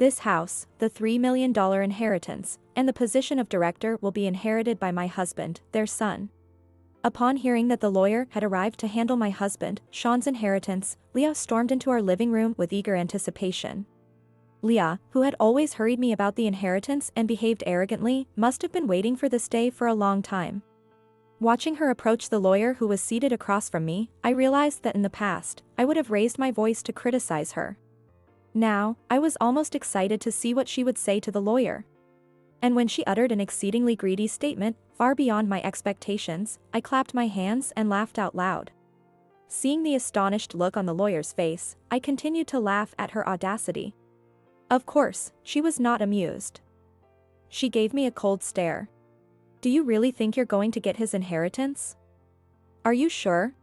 This house, the $3 million inheritance, and the position of director will be inherited by my husband, their son. Upon hearing that the lawyer had arrived to handle my husband, Sean's inheritance, Leah stormed into our living room with eager anticipation. Leah, who had always hurried me about the inheritance and behaved arrogantly, must have been waiting for this day for a long time. Watching her approach the lawyer who was seated across from me, I realized that in the past, I would have raised my voice to criticize her. Now, I was almost excited to see what she would say to the lawyer. And when she uttered an exceedingly greedy statement, far beyond my expectations, I clapped my hands and laughed out loud. Seeing the astonished look on the lawyer's face, I continued to laugh at her audacity. Of course, she was not amused. She gave me a cold stare. Do you really think you're going to get his inheritance? Are you sure?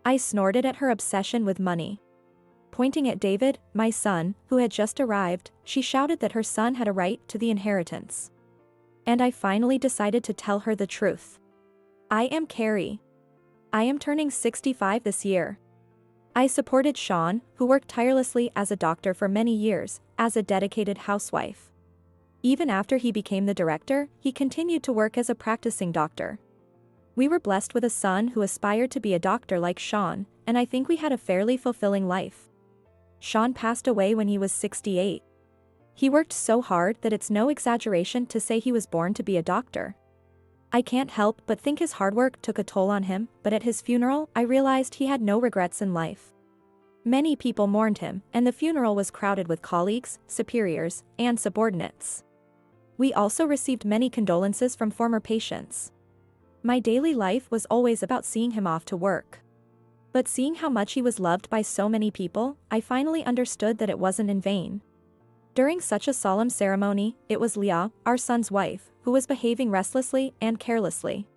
I snorted at her obsession with money. Pointing at David, my son, who had just arrived, she shouted that her son had a right to the inheritance. And I finally decided to tell her the truth. I am Carrie. I am turning 65 this year. I supported Sean, who worked tirelessly as a doctor for many years, as a dedicated housewife. Even after he became the director, he continued to work as a practicing doctor. We were blessed with a son who aspired to be a doctor like Sean, and I think we had a fairly fulfilling life. Sean passed away when he was 68. He worked so hard that it's no exaggeration to say he was born to be a doctor. I can't help but think his hard work took a toll on him, but at his funeral, I realized he had no regrets in life. Many people mourned him, and the funeral was crowded with colleagues, superiors, and subordinates. We also received many condolences from former patients. My daily life was always about seeing him off to work. But seeing how much he was loved by so many people, I finally understood that it wasn't in vain. During such a solemn ceremony, it was Leah, our son's wife, who was behaving restlessly and carelessly.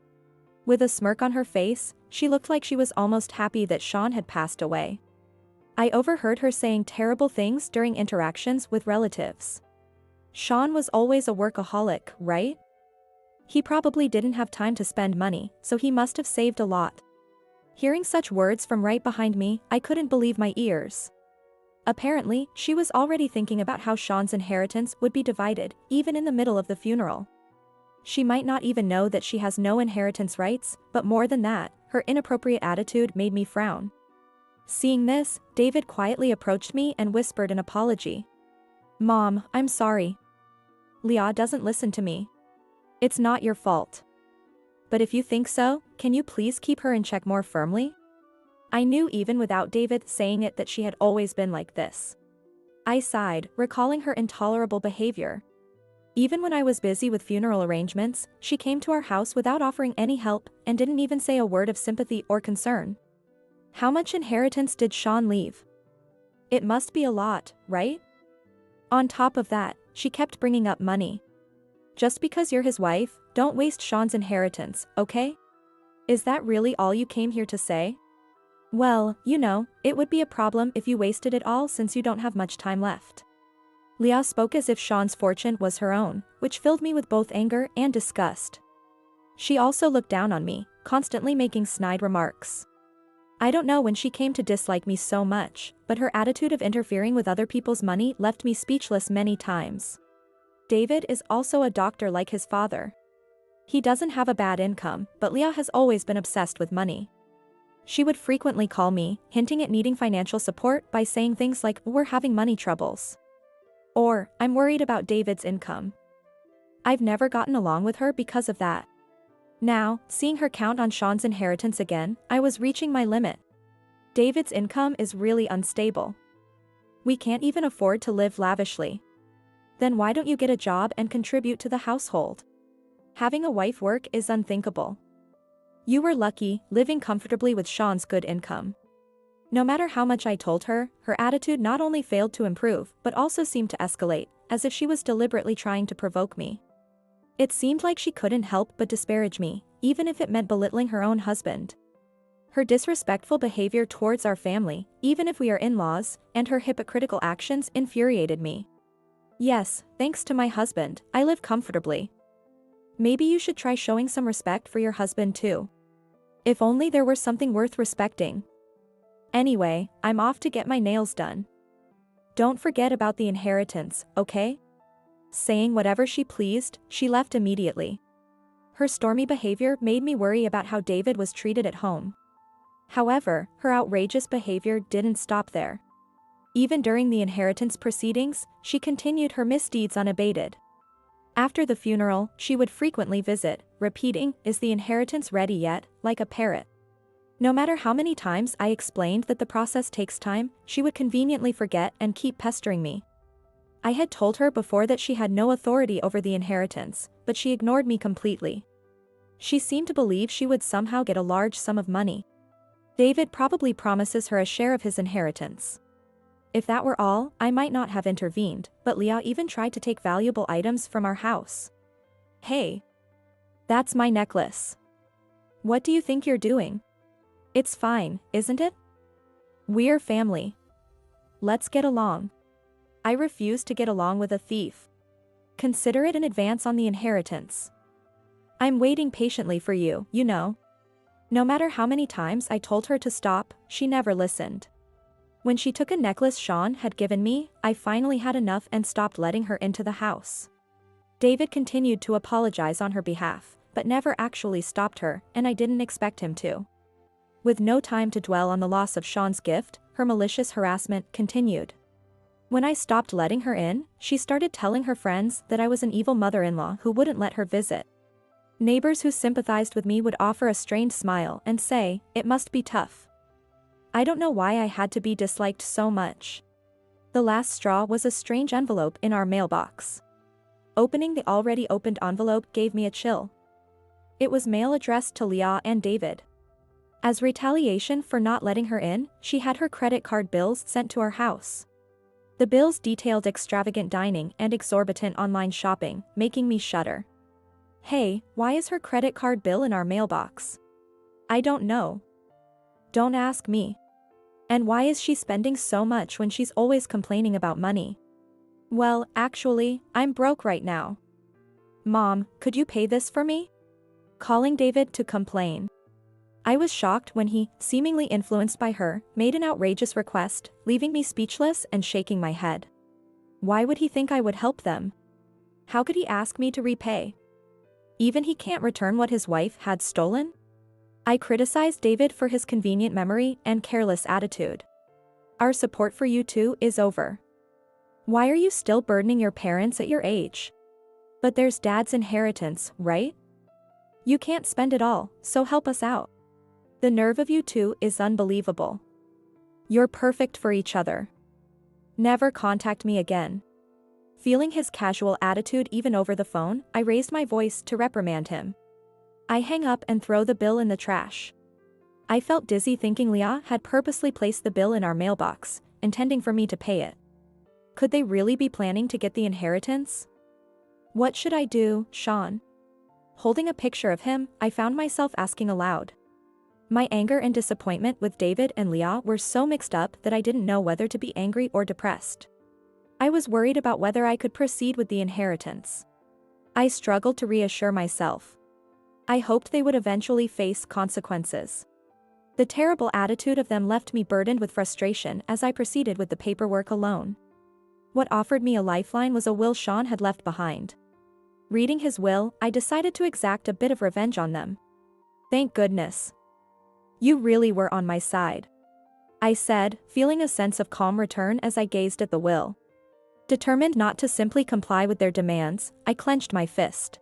With a smirk on her face, she looked like she was almost happy that Sean had passed away. I overheard her saying terrible things during interactions with relatives. Sean was always a workaholic, right? He probably didn't have time to spend money, so he must have saved a lot. Hearing such words from right behind me, I couldn't believe my ears. Apparently, she was already thinking about how Sean's inheritance would be divided, even in the middle of the funeral. She might not even know that she has no inheritance rights, but more than that, her inappropriate attitude made me frown. Seeing this, David quietly approached me and whispered an apology. Mom, I'm sorry. Leah doesn't listen to me. It's not your fault. But if you think so, can you please keep her in check more firmly? I knew even without David saying it that she had always been like this. I sighed, recalling her intolerable behavior. Even when I was busy with funeral arrangements, she came to our house without offering any help and didn't even say a word of sympathy or concern. How much inheritance did Sean leave? It must be a lot, right? On top of that, she kept bringing up money. Just because you're his wife, don't waste Sean's inheritance, okay? Is that really all you came here to say? Well, you know, it would be a problem if you wasted it all since you don't have much time left. Leah spoke as if Sean's fortune was her own, which filled me with both anger and disgust. She also looked down on me, constantly making snide remarks. I don't know when she came to dislike me so much, but her attitude of interfering with other people's money left me speechless many times. David is also a doctor like his father. He doesn't have a bad income, but Leah has always been obsessed with money. She would frequently call me, hinting at needing financial support by saying things like, "We're having money troubles." Or, "I'm worried about David's income." I've never gotten along with her because of that. Now, seeing her count on Sean's inheritance again, I was reaching my limit. David's income is really unstable. We can't even afford to live lavishly. Then why don't you get a job and contribute to the household? Having a wife work is unthinkable. You were lucky, living comfortably with Sean's good income. No matter how much I told her, her attitude not only failed to improve, but also seemed to escalate, as if she was deliberately trying to provoke me. It seemed like she couldn't help but disparage me, even if it meant belittling her own husband. Her disrespectful behavior towards our family, even if we are in-laws, and her hypocritical actions infuriated me. Yes, thanks to my husband, I live comfortably. Maybe you should try showing some respect for your husband too. If only there were something worth respecting. Anyway, I'm off to get my nails done. Don't forget about the inheritance, okay? Saying whatever she pleased, she left immediately. Her stormy behavior made me worry about how David was treated at home. However, her outrageous behavior didn't stop there. Even during the inheritance proceedings, she continued her misdeeds unabated. After the funeral, she would frequently visit, repeating, "Is the inheritance ready yet?" like a parrot. No matter how many times I explained that the process takes time, she would conveniently forget and keep pestering me. I had told her before that she had no authority over the inheritance, but she ignored me completely. She seemed to believe she would somehow get a large sum of money. David probably promises her a share of his inheritance. If that were all, I might not have intervened, but Leah even tried to take valuable items from our house. Hey. That's my necklace. What do you think you're doing? It's fine, isn't it? We're family. Let's get along. I refuse to get along with a thief. Consider it an advance on the inheritance. I'm waiting patiently for you, you know. No matter how many times I told her to stop, she never listened. When she took a necklace Sean had given me, I finally had enough and stopped letting her into the house. David continued to apologize on her behalf, but never actually stopped her, and I didn't expect him to. With no time to dwell on the loss of Sean's gift, her malicious harassment continued. When I stopped letting her in, she started telling her friends that I was an evil mother-in-law who wouldn't let her visit. Neighbors who sympathized with me would offer a strained smile and say, "It must be tough." I don't know why I had to be disliked so much. The last straw was a strange envelope in our mailbox. Opening the already opened envelope gave me a chill. It was mail addressed to Leah and David. As retaliation for not letting her in, she had her credit card bills sent to our house. The bills detailed extravagant dining and exorbitant online shopping, making me shudder. Hey, why is her credit card bill in our mailbox? I don't know. Don't ask me. And why is she spending so much when she's always complaining about money? Well, actually, I'm broke right now. Mom, could you pay this for me? Calling David to complain. I was shocked when he, seemingly influenced by her, made an outrageous request, leaving me speechless and shaking my head. Why would he think I would help them? How could he ask me to repay? Even he can't return what his wife had stolen? I criticized David for his convenient memory and careless attitude. Our support for you two is over. Why are you still burdening your parents at your age? But there's Dad's inheritance, right? You can't spend it all, so help us out. The nerve of you two is unbelievable. You're perfect for each other. Never contact me again. Feeling his casual attitude even over the phone, I raised my voice to reprimand him. I hang up and throw the bill in the trash. I felt dizzy thinking Leah had purposely placed the bill in our mailbox, intending for me to pay it. Could they really be planning to get the inheritance? What should I do, Sean? Holding a picture of him, I found myself asking aloud. My anger and disappointment with David and Leah were so mixed up that I didn't know whether to be angry or depressed. I was worried about whether I could proceed with the inheritance. I struggled to reassure myself. I hoped they would eventually face consequences. The terrible attitude of them left me burdened with frustration as I proceeded with the paperwork alone. What offered me a lifeline was a will Sean had left behind. Reading his will, I decided to exact a bit of revenge on them. Thank goodness. You really were on my side, I said, feeling a sense of calm return as I gazed at the will. Determined not to simply comply with their demands, I clenched my fist.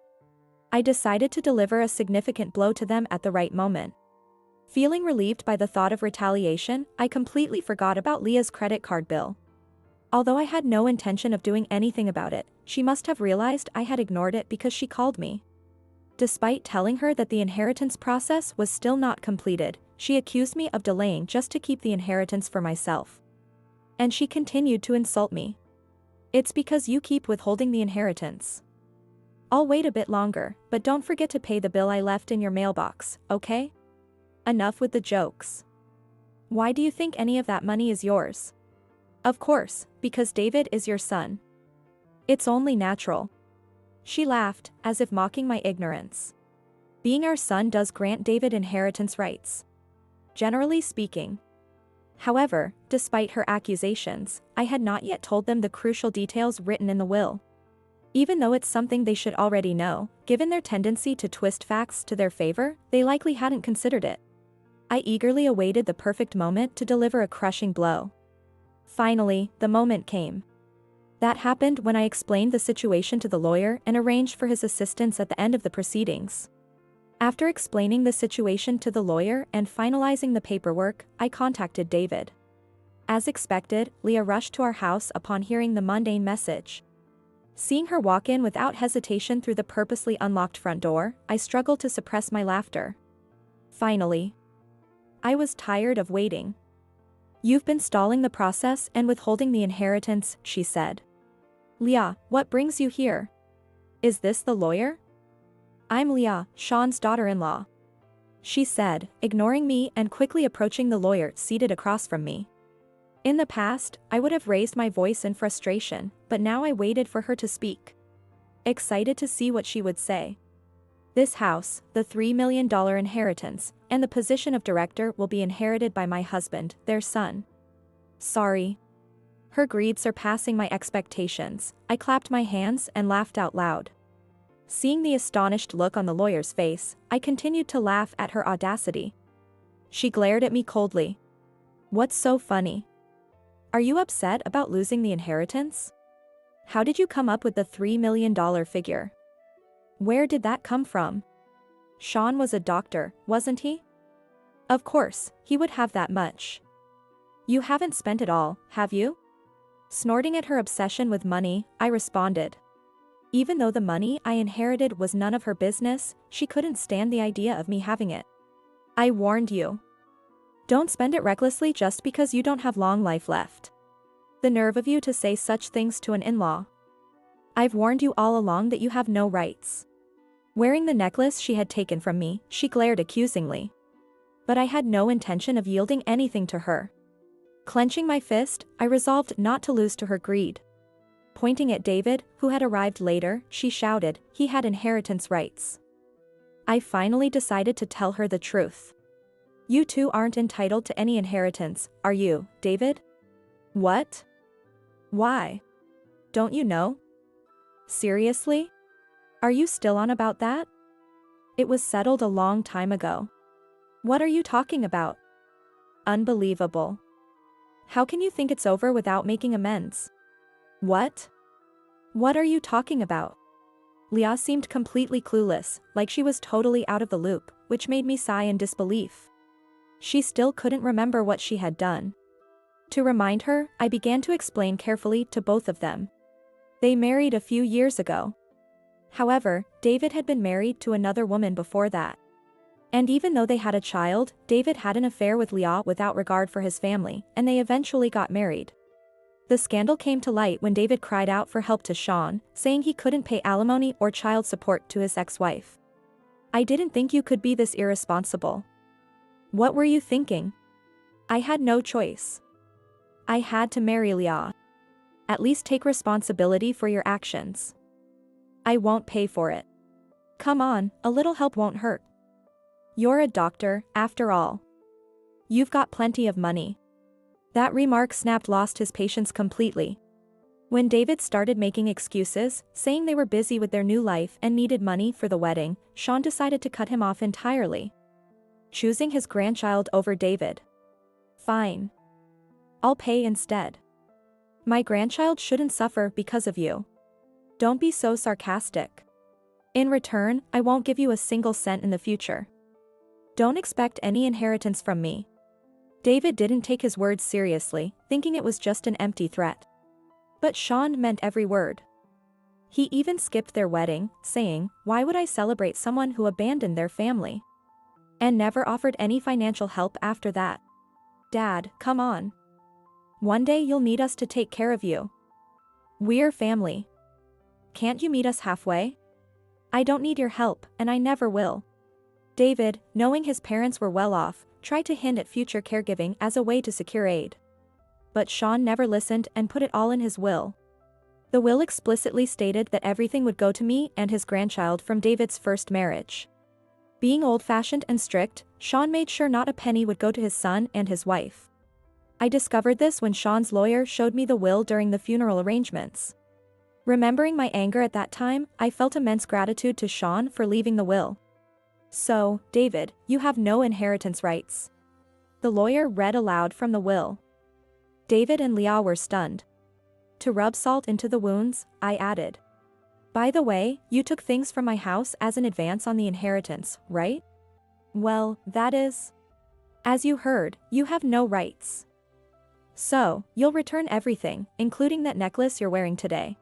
I decided to deliver a significant blow to them at the right moment. Feeling relieved by the thought of retaliation, I completely forgot about Leah's credit card bill. Although I had no intention of doing anything about it, she must have realized I had ignored it because she called me. Despite telling her that the inheritance process was still not completed, she accused me of delaying just to keep the inheritance for myself. And she continued to insult me. It's because you keep withholding the inheritance. I'll wait a bit longer, but don't forget to pay the bill I left in your mailbox, okay? Enough with the jokes. Why do you think any of that money is yours? Of course, because David is your son. It's only natural. She laughed, as if mocking my ignorance. Being our son does grant David inheritance rights. Generally speaking. However, despite her accusations, I had not yet told them the crucial details written in the will. Even though it's something they should already know, given their tendency to twist facts to their favor, they likely hadn't considered it. I eagerly awaited the perfect moment to deliver a crushing blow. Finally, the moment came. That happened when I explained the situation to the lawyer and arranged for his assistance at the end of the proceedings. After explaining the situation to the lawyer and finalizing the paperwork, I contacted David. As expected, Leah rushed to our house upon hearing the mundane message. Seeing her walk in without hesitation through the purposely unlocked front door, I struggled to suppress my laughter. Finally. I was tired of waiting. "You've been stalling the process and withholding the inheritance," she said. "Leah, what brings you here? Is this the lawyer?" "I'm Leah, Sean's daughter-in-law," she said, ignoring me and quickly approaching the lawyer seated across from me. In the past, I would have raised my voice in frustration, but now I waited for her to speak. Excited to see what she would say. "This house, the $3 million inheritance, and the position of director will be inherited by my husband, their son." Sorry. Her greed surpassing my expectations, I clapped my hands and laughed out loud. Seeing the astonished look on the lawyer's face, I continued to laugh at her audacity. She glared at me coldly. "What's so funny? Are you upset about losing the inheritance? How did you come up with the $3 million figure? Where did that come from? Sean was a doctor, wasn't he? Of course, he would have that much. You haven't spent it all, have you?" Snorting at her obsession with money, I responded. Even though the money I inherited was none of her business, she couldn't stand the idea of me having it. "I warned you. Don't spend it recklessly just because you don't have long life left. The nerve of you to say such things to an in-law. I've warned you all along that you have no rights." Wearing the necklace she had taken from me, she glared accusingly. But I had no intention of yielding anything to her. Clenching my fist, I resolved not to lose to her greed. Pointing at David, who had arrived later, she shouted, he had inheritance rights. I finally decided to tell her the truth. "You two aren't entitled to any inheritance, are you, David?" "What? Why? Don't you know? Seriously? Are you still on about that? It was settled a long time ago. What are you talking about? Unbelievable. How can you think it's over without making amends? What? What are you talking about?" Leah seemed completely clueless, like she was totally out of the loop, which made me sigh in disbelief. She still couldn't remember what she had done. To remind her, I began to explain carefully to both of them. They married a few years ago. However, David had been married to another woman before that. And even though they had a child, David had an affair with Leah without regard for his family, and they eventually got married. The scandal came to light when David cried out for help to Sean, saying he couldn't pay alimony or child support to his ex-wife. "I didn't think you could be this irresponsible." "What were you thinking?" "I had no choice. I had to marry Leah. At least take responsibility for your actions." "I won't pay for it." "Come on, a little help won't hurt. You're a doctor, after all. You've got plenty of money." That remark lost his patience completely. When David started making excuses, saying they were busy with their new life and needed money for the wedding, Sean decided to cut him off entirely. Choosing his grandchild over David. "Fine. I'll pay instead. My grandchild shouldn't suffer because of you. Don't be so sarcastic. In return, I won't give you a single cent in the future. Don't expect any inheritance from me." David didn't take his words seriously, thinking it was just an empty threat. But Sean meant every word. He even skipped their wedding, saying, "Why would I celebrate someone who abandoned their family?" And never offered any financial help after that. "Dad, come on. One day you'll need us to take care of you. We're family. Can't you meet us halfway? I don't need your help, and I never will." David, knowing his parents were well off, tried to hint at future caregiving as a way to secure aid. But Sean never listened and put it all in his will. The will explicitly stated that everything would go to me and his grandchild from David's first marriage. Being old-fashioned and strict, Sean made sure not a penny would go to his son and his wife. I discovered this when Sean's lawyer showed me the will during the funeral arrangements. Remembering my anger at that time, I felt immense gratitude to Sean for leaving the will. So, David, you have no inheritance rights. The lawyer read aloud from the will. David and Leah were stunned. To rub salt into the wounds, I added. By the way, you took things from my house as an advance on the inheritance, right? Well, that is. As you heard, you have no rights. So, you'll return everything, including that necklace you're wearing today.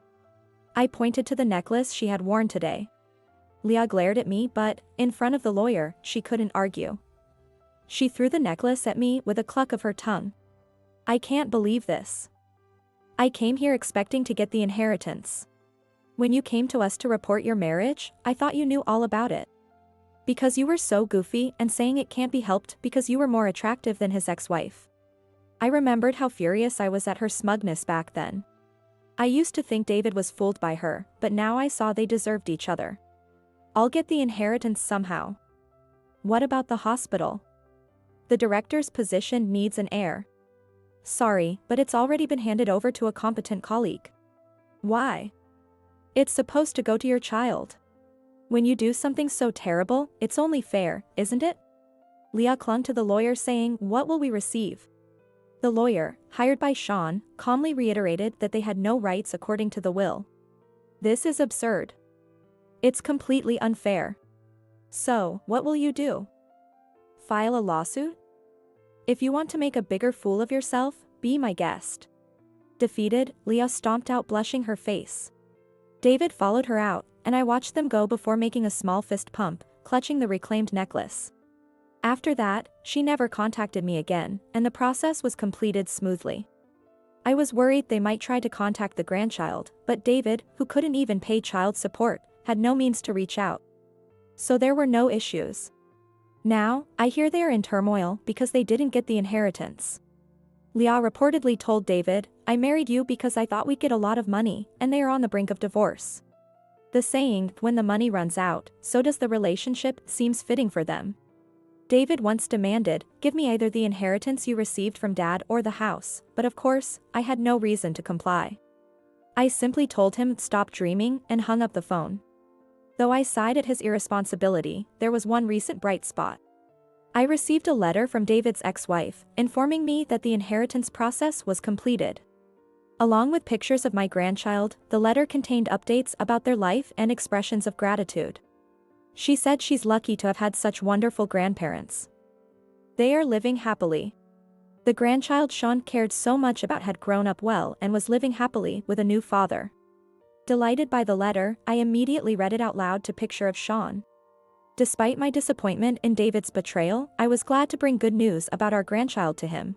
I pointed to the necklace she had worn today. Leah glared at me, but, in front of the lawyer, she couldn't argue. She threw the necklace at me with a cluck of her tongue. I can't believe this. I came here expecting to get the inheritance. When you came to us to report your marriage, I thought you knew all about it. Because you were so goofy and saying it can't be helped because you were more attractive than his ex-wife. I remembered how furious I was at her smugness back then. I used to think David was fooled by her, but now I saw they deserved each other. I'll get the inheritance somehow. What about the hospital? The director's position needs an heir. Sorry, but it's already been handed over to a competent colleague. Why? It's supposed to go to your child. When you do something so terrible, it's only fair, isn't it? Leah clung to the lawyer saying, "What will we receive?" The lawyer, hired by Sean, calmly reiterated that they had no rights according to the will. This is absurd. It's completely unfair. So, what will you do? File a lawsuit? If you want to make a bigger fool of yourself, be my guest. Defeated, Leah stomped out, blushing her face. David followed her out, and I watched them go before making a small fist pump, clutching the reclaimed necklace. After that, she never contacted me again, and the process was completed smoothly. I was worried they might try to contact the grandchild, but David, who couldn't even pay child support, had no means to reach out. So there were no issues. Now, I hear they are in turmoil because they didn't get the inheritance. Leah reportedly told David, "I married you because I thought we'd get a lot of money, and they are on the brink of divorce." The saying, "when the money runs out, so does the relationship," seems fitting for them. David once demanded, "Give me either the inheritance you received from Dad or the house," but of course, I had no reason to comply. I simply told him stop dreaming and hung up the phone. Though I sighed at his irresponsibility, there was one recent bright spot. I received a letter from David's ex-wife, informing me that the inheritance process was completed. Along with pictures of my grandchild, the letter contained updates about their life and expressions of gratitude. She said she's lucky to have had such wonderful grandparents. They are living happily. The grandchild Sean cared so much about had grown up well and was living happily with a new father. Delighted by the letter, I immediately read it out loud to picture of Sean. Despite my disappointment in David's betrayal, I was glad to bring good news about our grandchild to him.